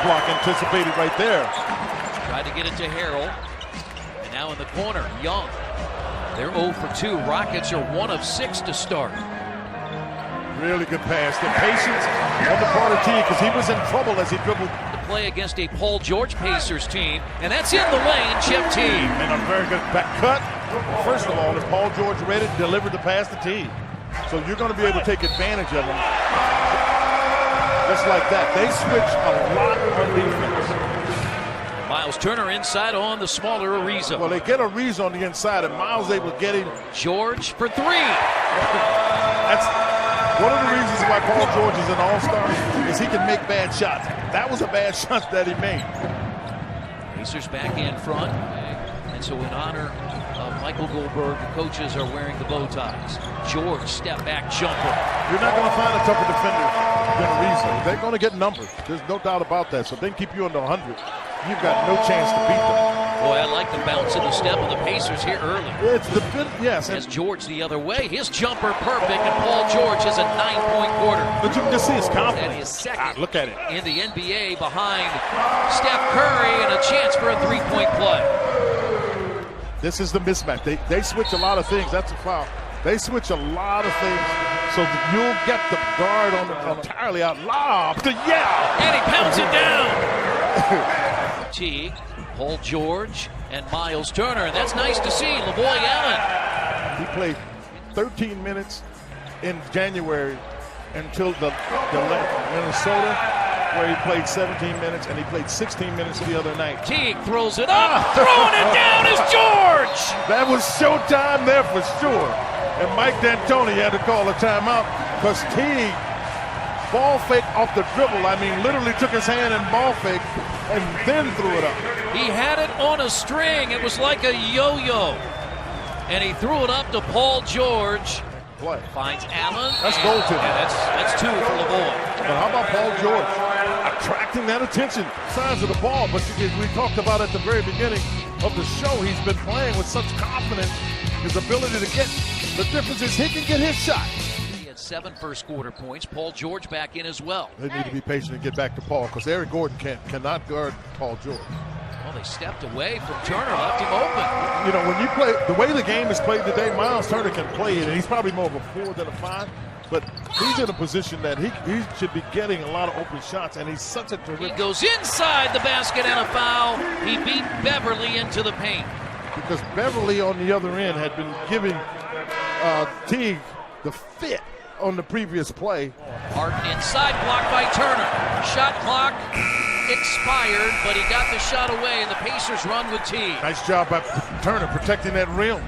block anticipated right there. Tried to get it to Harrell. And now in the corner, Young. They're 0 for 2. Rockets are 1 of 6 to start. Really good pass. The patience on the part of Teague, because he was in trouble as he dribbled. The play against a Paul George Pacers team, and that's in the lane, Jeff Teague. And a very good back cut. First of all, if Paul George read it, delivered the pass to Teague. So you're going to be able to take advantage of him. Just like that. They switch a lot on defense. Myles Turner inside on the smaller Ariza. Well, they get Ariza on the inside, and Myles able to get him. George for 3. That's one of the reasons why Paul George is an all-star, is he can make bad shots. That was a bad shot that he made. Pacers back in front. And so in honor of Michael Goldberg, the coaches are wearing the bow ties. George, step back jumper. You're not going to find a tougher defender than Ariza. They're going to get numbers. There's no doubt about that. So if they can keep you under 100, you've got no chance to beat them. Boy, I like the bounce in the step of the Pacers here early. It's the yes. As George the other way, his jumper perfect, and Paul George has a 9-point quarter. But you can just see his confidence. And his second look at it. In the NBA behind Steph Curry, and a chance for a 3-point play. This is the mismatch. They switch a lot of things. That's a foul. They switch a lot of things so that you'll get the guard on entirely out. Lob to Yao. And he pounds it down. Teague, Paul George, and Myles Turner. And that's nice to see. LaVoy Allen. He played 13 minutes in January until the Minnesota, where he played 17 minutes, and he played 16 minutes the other night. Teague throws it up. Throwing it down is George. That was showtime there for sure. And Mike D'Antoni had to call a timeout because Teague ball fake off the dribble. I mean, literally took his hand and ball fake and then threw it up. He had it on a string. It was like a yo-yo. And he threw it up to Paul George. Play. Finds Allen. That's goaltending. Yeah, that's 2 for LaVoy. But how about Paul George attracting that attention, size of the ball? But we talked about at the very beginning of the show, he's been playing with such confidence, his ability to get. The difference is he can get his shot. He had 7 first-quarter points. Paul George back in as well. They need to be patient and get back to Paul because Eric Gordon cannot guard Paul George. Well, they stepped away from Turner, left him open. You know, when you play, the way the game is played today, Myles Turner can play it, and he's probably more of a 4 than a 5. But he's in a position that he should be getting a lot of open shots, and he's such a terrific. He goes inside the basket and a foul. He beat Beverly into the paint. Because Beverly on the other end had been giving Teague the fit on the previous play. Harden inside, blocked by Turner. Shot clock expired, but he got the shot away, and the Pacers run with Teague. Nice job by Turner protecting that rim.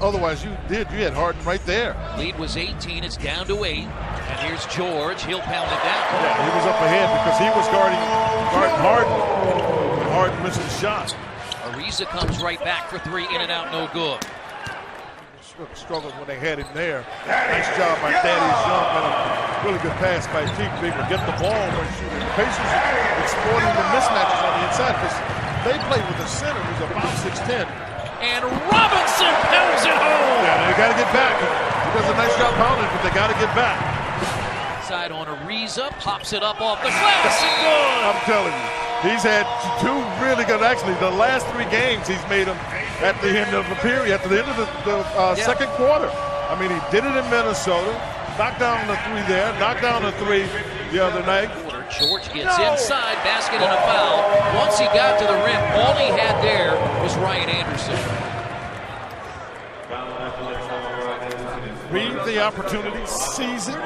Otherwise, you had Harden right there. Lead was 18. It's down to 8. And here's George. He'll pound it down. Yeah, he was up ahead because he was guarding Harden. Harden missed the shot. Ariza comes right back for 3. In and out, no good. Struggled when they had him there. Nice job by Thaddeus Young, and a really good pass by Teague. Get the ball when shooting. The Pacers are exploiting the mismatches on the inside because they play with a center who's about 6'10". And Robinson pounds it home. Yeah, they got to get back. He does a nice job pounding, but they got to get back. Side on Ariza, pops it up off the glass and good. I'm telling you, he's had 2 really good. Actually, the last 3 games he's made them at the end of the period, at the end of the second quarter. I mean, he did it in Minnesota, knocked down the 3 there, knocked down the 3 the other night. George gets inside, basket and a foul. Once he got to the rim, all he had there was Ryan Anderson. Read the opportunity, seize it,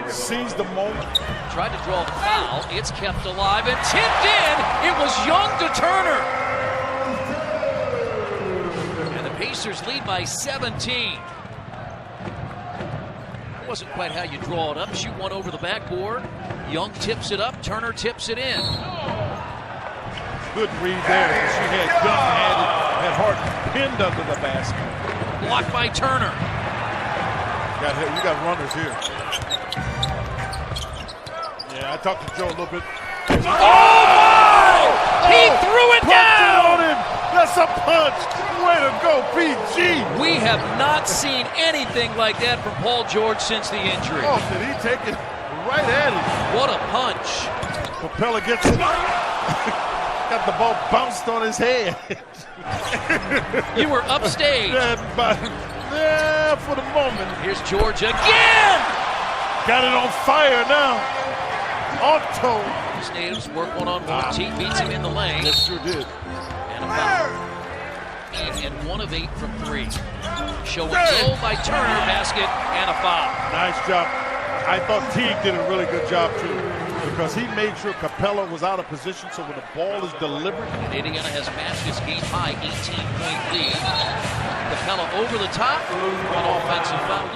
seize the moment. Tried to draw the foul. It's kept alive and tipped in. It was Young to Turner. And the Pacers lead by 17. Wasn't quite how you draw it up. Shoot one over the backboard. Young tips it up. Turner tips it in. Good read there. She had Young had Harden pinned under the basket. Blocked by Turner. You got runners here. Yeah, I talked to Joe a little bit. Oh! He threw it down! That's a punch. Way to go, PG. We have not seen anything like that from Paul George since the injury. Oh, did he take it right at him? What a punch. Capella gets it. Got the ball bounced on his head. You were upstage. Yeah, for the moment. Here's George again. Got it on fire now. Auto. These natives work one-on-one. Teague beats him in the lane. Yes, sure did. And a foul. And 1 of 8 from 3. Showing goal by Turner, basket, and a foul. Nice job. I thought Teague did a really good job, too, because he made sure Capella was out of position, so when the ball is delivered. And Indiana has matched his game-high 18-point lead. Capella over the top. An offensive foul.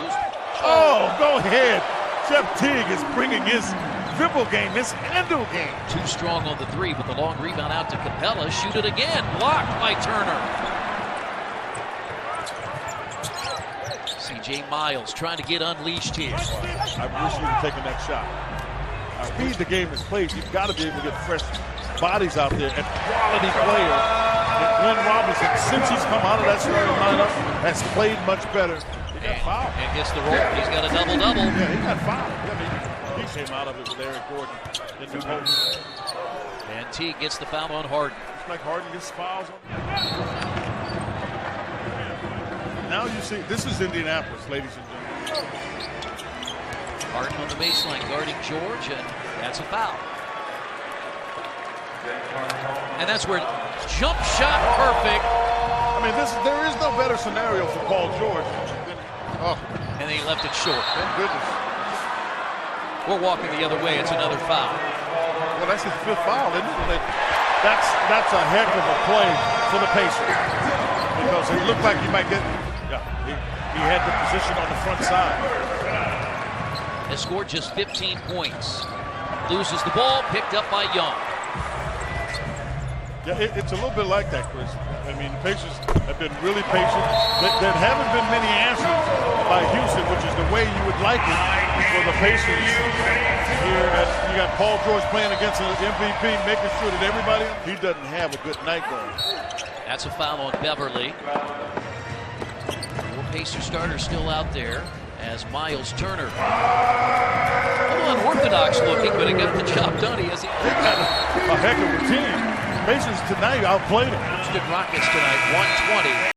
Oh, go ahead. Jeff Teague is bringing his dribble game, his handle game. Too strong on the 3, but the long rebound out to Capella. Shoot it again. Blocked by Turner. C.J. Myles trying to get unleashed here. I wish he would have taken that shot. Speed the game is played. You've got to be able to get fresh bodies out there and quality players. And Glenn Robinson, since he's come out of that starting lineup, has played much better. He got fouled. And gets the roll. He's got a double-double. Yeah, he got fouled. I mean, he came out of it with Eric Gordon in the post. And Teague gets the foul on Harden. It's like Harden gets fouls on. Now you see, this is Indianapolis, ladies and gentlemen. Harden on the baseline guarding George, and that's a foul. And that's where jump shot perfect. I mean, there is no better scenario for Paul George than, and they left it short. Thank goodness. We're walking the other way. It's another foul. Well, that's his 5th foul, isn't it? That's a heck of a play for the Pacers, because it looked like he might get. He had the position on the front side. Has scored just 15 points. Loses the ball, picked up by Young. Yeah, it's a little bit like that, Chris. I mean, the Pacers have been really patient. There haven't been many answers by Houston, which is the way you would like it for the Pacers here. You got Paul George playing against the MVP, making sure that everybody, he doesn't have a good night going. That's a foul on Beverly. Pacer starter still out there as Myles Turner. A little unorthodox looking, but he got the job done. He got a heck of a team. Pacers tonight outplayed them. Houston Rockets tonight, 120.